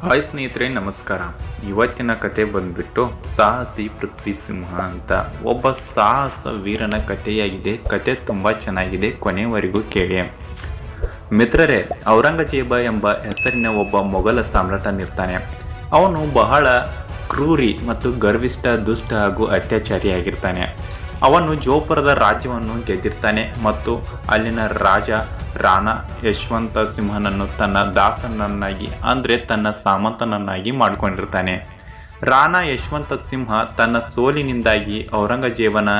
Hi ಸ್ನೇಹಿತರೆ, ನಮಸ್ಕಾರ. ಇವತ್ತಿನ ಕತೆ ಬಂದ್ಬಿಟ್ಟು ಸಾಹಸಿ ಪೃಥ್ವಿ ಸಿಂಹ ಅಂತ ಒಬ್ಬ ಸಾಹಸ ವೀರನ ಕಥೆಯಾಗಿದೆ. ಕತೆ ತುಂಬ ಚೆನ್ನಾಗಿದೆ, ಕೊನೆವರೆಗೂ ಕೇಳಿ. ಮಿತ್ರರೇ, ಔರಂಗಜೇಬ ಎಂಬ ಹೆಸರಿನ ಒಬ್ಬ ಮೊಘಲ ಸಾಮ್ರಾಟನಿರ್ತಾನೆ. ಅವನು ಬಹಳ ಕ್ರೂರಿ ಮತ್ತು ಗರ್ವಿಷ್ಠ, ದುಷ್ಟ ಹಾಗೂ ಅತ್ಯಾಚಾರಿಯಾಗಿರ್ತಾನೆ. ಅವನು ಜೋಪುರದ ರಾಜ್ಯವನ್ನು ಗೆದ್ದಿರ್ತಾನೆ ಮತ್ತು ಅಲ್ಲಿನ ರಾಜ ರಾಣಾ ಯಶವಂತ ಸಿಂಹನನ್ನು ತನ್ನ ದಾಸನನ್ನಾಗಿ ಅಂದರೆ ತನ್ನ ಸಾಮಂತನನ್ನಾಗಿ ಮಾಡಿಕೊಂಡಿರ್ತಾನೆ. ರಾಣಾ ಯಶವಂತ ಸಿಂಹ ತನ್ನ ಸೋಲಿನಿಂದಾಗಿ ಔರಂಗಜೇಬನ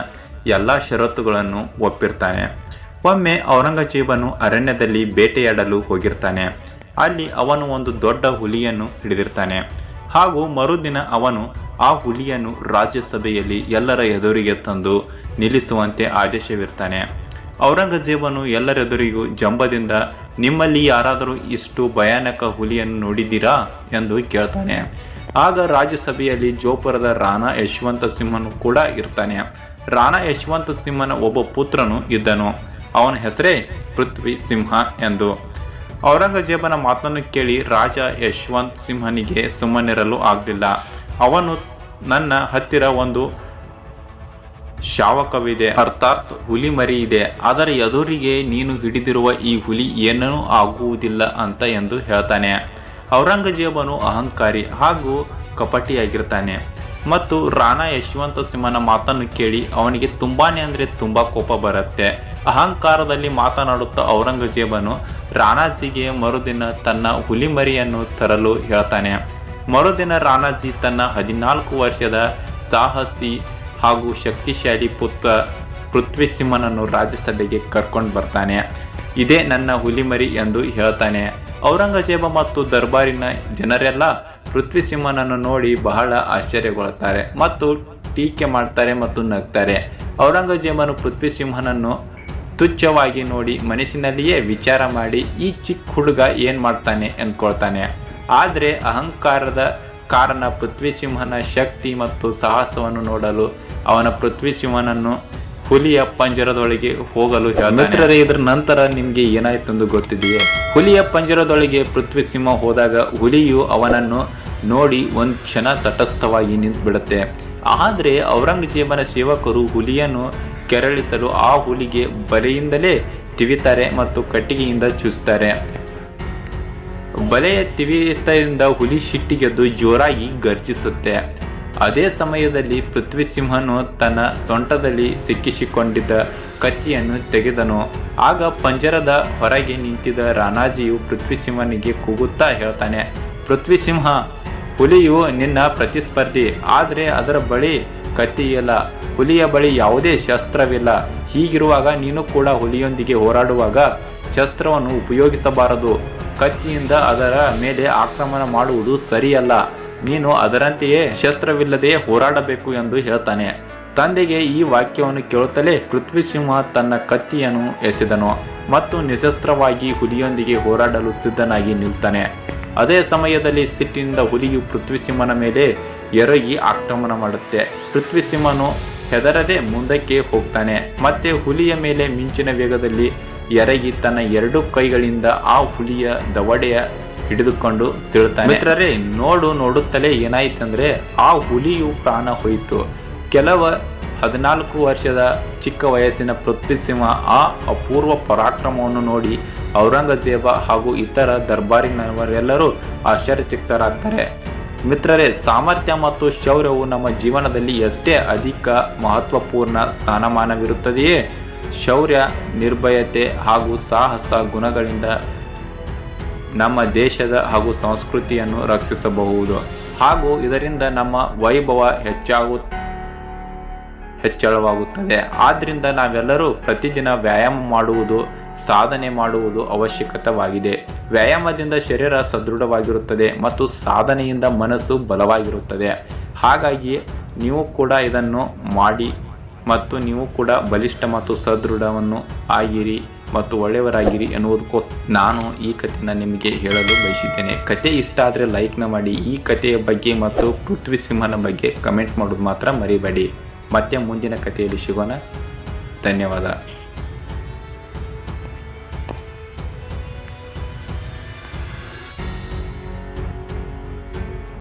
ಎಲ್ಲ ಷರತ್ತುಗಳನ್ನು ಒಪ್ಪಿರ್ತಾನೆ. ಒಮ್ಮೆ ಔರಂಗಜೇಬನು ಅರಣ್ಯದಲ್ಲಿ ಬೇಟೆಯಾಡಲು ಹೋಗಿರ್ತಾನೆ. ಅಲ್ಲಿ ಅವನು ಒಂದು ದೊಡ್ಡ ಹುಲಿಯನ್ನು ಹಿಡಿದಿರ್ತಾನೆ ಹಾಗೂ ಮರುದಿನ ಅವನು ಆ ಹುಲಿಯನ್ನು ರಾಜ್ಯಸಭೆಯಲ್ಲಿ ಎಲ್ಲರ ಎದುರಿಗೆ ತಂದು ನಿಲ್ಲಿಸುವಂತೆ ಆದೇಶವಿರ್ತಾನೆ. ಔರಂಗಜೇಬನು ಎಲ್ಲರೆದುರಿಗೂ ಜಂಬದಿಂದ, ನಿಮ್ಮಲ್ಲಿ ಯಾರಾದರೂ ಇಷ್ಟು ಭಯಾನಕ ಹುಲಿಯನ್ನು ನೋಡಿದ್ದೀರಾ ಎಂದು ಕೇಳ್ತಾನೆ. ಆಗ ರಾಜ್ಯಸಭೆಯಲ್ಲಿ ಜೋಪುರದ ರಾಣಾ ಯಶವಂತ ಸಿಂಹನು ಕೂಡ ಇರ್ತಾನೆ. ರಾಣಾ ಯಶವಂತ ಸಿಂಹನ ಒಬ್ಬ ಪುತ್ರನು ಇದ್ದನು. ಅವನ ಹೆಸರೇ ಪೃಥ್ವಿ ಸಿಂಹ ಎಂದು. ಔರಂಗಜೇಬನ ಮಾತನ್ನು ಕೇಳಿ ರಾಜ ಯಶವಂತ್ ಸಿಂಹನಿಗೆ ಸುಮ್ಮನಿರಲು ಆಗಲಿಲ್ಲ. ಅವನು, ನನ್ನ ಹತ್ತಿರ ಒಂದು ಶಾವಕವಿದೆ, ಅರ್ಥಾತ್ ಹುಲಿ ಮರಿ ಇದೆ. ಅದರ ಎದುರಿಗೆ ನೀನು ಹಿಡಿದಿರುವ ಈ ಹುಲಿ ಏನೂ ಆಗುವುದಿಲ್ಲ ಅಂತ ಎಂದು ಹೇಳ್ತಾನೆ. ಔರಂಗಜೇಬನು ಅಹಂಕಾರಿ ಹಾಗೂ ಕಪಟಿಯಾಗಿರ್ತಾನೆ ಮತ್ತು ರಾಣಾ ಯಶವಂತ ಸಿಂಹನ ಮಾತನ್ನು ಕೇಳಿ ಅವನಿಗೆ ತುಂಬಾನೇ ಅಂದರೆ ತುಂಬಾ ಕೋಪ ಬರುತ್ತೆ. ಅಹಂಕಾರದಲ್ಲಿ ಮಾತನಾಡುತ್ತಾ ಔರಂಗಜೇಬನು ರಾಣಾಜಿಗೆ ಮರುದಿನ ತನ್ನ ಹುಲಿ ಮರಿಯನ್ನು ತರಲು ಹೇಳ್ತಾನೆ. ಮರುದಿನ ರಾಣಾಜಿ ತನ್ನ 14 ವರ್ಷದ ಸಾಹಸಿ ಹಾಗೂ ಶಕ್ತಿಶಾಲಿ ಪುತ್ರ ಪೃಥ್ವಿ ಸಿಂಹನನ್ನು ರಾಜ್ಯಸಭೆಗೆ ಕರ್ಕೊಂಡು ಬರ್ತಾನೆ. ಇದೇ ನನ್ನ ಹುಲಿಮರಿ ಎಂದು ಹೇಳ್ತಾನೆ. ಔರಂಗಜೇಬ ಮತ್ತು ದರ್ಬಾರಿನ ಜನರೆಲ್ಲ ಪೃಥ್ವಿ ಸಿಂಹನನ್ನು ನೋಡಿ ಬಹಳ ಆಶ್ಚರ್ಯಗೊಳ್ಳುತ್ತಾರೆ ಮತ್ತು ಟೀಕೆ ಮಾಡ್ತಾರೆ ಮತ್ತು ನಗ್ತಾರೆ. ಔರಂಗಜೇಬನು ಪೃಥ್ವಿ ಸಿಂಹನನ್ನು ತುಚ್ಛವಾಗಿ ನೋಡಿ ಮನಸ್ಸಿನಲ್ಲಿಯೇ ವಿಚಾರ ಮಾಡಿ, ಈ ಚಿಕ್ಕ ಹುಡುಗ ಏನು ಮಾಡ್ತಾನೆ ಅಂದ್ಕೊಳ್ತಾನೆ. ಆದರೆ ಅಹಂಕಾರದ ಕಾರಣ ಪೃಥ್ವಿ ಸಿಂಹನ ಶಕ್ತಿ ಮತ್ತು ಸಾಹಸವನ್ನು ನೋಡಲು ಅವನ ಪೃಥ್ವಿ ಸಿಂಹನನ್ನು ಹುಲಿಯ ಪಂಜರದೊಳಗೆ ಹೋಗಲು ಹೇಳ್ತಾನೆ. ಇದರ ನಂತರ ನಿಮಗೆ ಏನಾಯ್ತೆಂದು ಗೊತ್ತಿದೆಯೇ? ಹುಲಿಯ ಪಂಜರದೊಳಗೆ ಪೃಥ್ವಿ ಸಿಂಹ ಹೋದಾಗ ಹುಲಿಯು ಅವನನ್ನು ನೋಡಿ ಒಂದು ಕ್ಷಣ ತಟಸ್ಥವಾಗಿ ನಿಂತು ಬಿಡುತ್ತೆ. ಆದರೆ ಔರಂಗಜೇಬನ ಸೇವಕರು ಹುಲಿಯನ್ನು ಕೆರಳಿಸಲು ಆ ಹುಲಿಗೆ ಬಲೆಯಿಂದಲೇ ತಿವಿತಾರೆ ಮತ್ತು ಕಟ್ಟಿಗೆಯಿಂದ ಚುಚ್ತಾರೆ. ಬಲೆಯ ತಿವಿತದಿಂದ ಹುಲಿ ಸಿಟ್ಟಿಗೆದ್ದು ಜೋರಾಗಿ ಗರ್ಜಿಸುತ್ತೆ. ಅದೇ ಸಮಯದಲ್ಲಿ ಪೃಥ್ವಿ ಸಿಂಹನು ತನ್ನ ಸೊಂಟದಲ್ಲಿ ಸಿಕ್ಕಿಸಿಕೊಂಡಿದ್ದ ಕತ್ತಿಯನ್ನು ತೆಗೆದನು. ಆಗ ಪಂಜರದ ಹೊರಗೆ ನಿಂತಿದ್ದ ರಾಣಾಜಿಯು ಪೃಥ್ವಿ ಸಿಂಹನಿಗೆ ಕೂಗುತ್ತಾ ಹೇಳ್ತಾನೆ, ಪೃಥ್ವಿ ಸಿಂಹ, ಹುಲಿಯು ನಿನ್ನ ಪ್ರತಿಸ್ಪರ್ಧಿ, ಆದರೆ ಅದರ ಬಳಿ ಕತ್ತಿಯಿಲ್ಲ, ಹುಲಿಯ ಬಳಿ ಯಾವುದೇ ಶಸ್ತ್ರವಿಲ್ಲ. ಹೀಗಿರುವಾಗ ನೀನು ಕೂಡ ಹುಲಿಯೊಂದಿಗೆ ಹೋರಾಡುವಾಗ ಶಸ್ತ್ರವನ್ನು ಉಪಯೋಗಿಸಬಾರದು. ಕತ್ತಿಯಿಂದ ಅದರ ಮೇಲೆ ಆಕ್ರಮಣ ಮಾಡುವುದು ಸರಿಯಲ್ಲ. ನೀನು ಅದರಂತೆಯೇ ಶಸ್ತ್ರವಿಲ್ಲದೆ ಹೋರಾಡಬೇಕು ಎಂದು ಹೇಳ್ತಾನೆ. ತಂದೆಗೆ ಈ ವಾಕ್ಯವನ್ನು ಕೇಳುತ್ತಲೇ ಪೃಥ್ವಿ ಸಿಂಹ ತನ್ನ ಕತ್ತಿಯನ್ನು ಎಸೆದನು ಮತ್ತು ನಿಶಸ್ತ್ರವಾಗಿ ಹುಲಿಯೊಂದಿಗೆ ಹೋರಾಡಲು ಸಿದ್ಧನಾಗಿ ನಿಲ್ತಾನೆ. ಅದೇ ಸಮಯದಲ್ಲಿ ಸಿಟ್ಟಿನಿಂದ ಹುಲಿಯು ಪೃಥ್ವಿ ಸಿಂಹನ ಮೇಲೆ ಎರಗಿ ಆಕ್ರಮಣ ಮಾಡುತ್ತೆ. ಪೃಥ್ವಿ ಸಿಂಹನು ಹೆದರದೆ ಮುಂದಕ್ಕೆ ಹೋಗ್ತಾನೆ ಮತ್ತೆ ಹುಲಿಯ ಮೇಲೆ ಮಿಂಚಿನ ವೇಗದಲ್ಲಿ ಎರಗಿ ತನ್ನ 2 ಕೈಗಳಿಂದ ಆ ಹುಲಿಯ ದವಡೆಯ ಹಿಡಿದುಕೊಂಡು ಸಿಳ್ತಾನೆ. ಮಿತ್ರರೇ, ನೋಡುತ್ತಲೇ ಏನಾಯ್ತಂದ್ರೆ ಆ ಹುಲಿಯು ಪ್ರಾಣ ಹೋಯಿತು. ಕೆಲವ 14 ವರ್ಷದ ಚಿಕ್ಕ ವಯಸ್ಸಿನ ಪೃಥ್ವಿ ಸಿಂಹ ಆ ಅಪೂರ್ವ ಪರಾಕ್ರಮವನ್ನು ನೋಡಿ ಔರಂಗಜೇಬ ಹಾಗೂ ಇತರ ದರ್ಬಾರಿನವರೆಲ್ಲರೂ ಆಶ್ಚರ್ಯಚಕಿತರಾಗ್ತಾರೆ. ಮಿತ್ರರೇ, ಸಾಮರ್ಥ್ಯ ಮತ್ತು ಶೌರ್ಯವು ನಮ್ಮ ಜೀವನದಲ್ಲಿ ಎಷ್ಟೇ ಅಧಿಕ ಮಹತ್ವಪೂರ್ಣ ಸ್ಥಾನಮಾನವಿರುತ್ತದೆಯೇ, ಶೌರ್ಯ, ನಿರ್ಭಯತೆ ಹಾಗೂ ಸಾಹಸ ಗುಣಗಳಿಂದ ನಮ್ಮ ದೇಶದ ಹಾಗೂ ಸಂಸ್ಕೃತಿಯನ್ನು ರಕ್ಷಿಸಬಹುದು ಹಾಗೂ ಇದರಿಂದ ನಮ್ಮ ವೈಭವ ಹೆಚ್ಚಳವಾಗುತ್ತದೆ. ಆದ್ರಿಂದ ನಾವೆಲ್ಲರೂ ಪ್ರತಿದಿನ ವ್ಯಾಯಾಮ ಮಾಡುವುದು, ಸಾಧನೆ ಮಾಡುವುದು ಅವಶ್ಯಕವಾಗಿದೆ. ವ್ಯಾಯಾಮದಿಂದ ಶರೀರ ಸದೃಢವಾಗಿರುತ್ತದೆ ಮತ್ತು ಸಾಧನೆಯಿಂದ ಮನಸ್ಸು ಬಲವಾಗಿರುತ್ತದೆ. ಹಾಗಾಗಿ ನೀವು ಕೂಡ ಇದನ್ನು ಮಾಡಿ ಮತ್ತು ನೀವು ಕೂಡ ಬಲಿಷ್ಠ ಮತ್ತು ಸದೃಢವನ್ನು ಆಗಿರಿ ಮತ್ತು ಒಳ್ಳೆಯವರಾಗಿರಿ ಎನ್ನುವುದಕ್ಕೋಸ್ಕರ ನಾನು ಈ ಕಥೆಯನ್ನು ನಿಮಗೆ ಹೇಳಲು ಬಯಸಿದ್ದೇನೆ. ಕತೆ ಇಷ್ಟ ಆದರೆ ಲೈಕ್ನ ಮಾಡಿ. ಈ ಕಥೆಯ ಬಗ್ಗೆ ಮತ್ತು ಪೃಥ್ವಿ ಸಿಂಹನ ಬಗ್ಗೆ ಕಮೆಂಟ್ ಮಾಡೋದು ಮಾತ್ರ ಮರಿಬೇಡಿ. ಮತ್ತೆ ಮುಂದಿನ ಕಥೆಯಲ್ಲಿ ಸಿಗೋಣ. ಧನ್ಯವಾದ.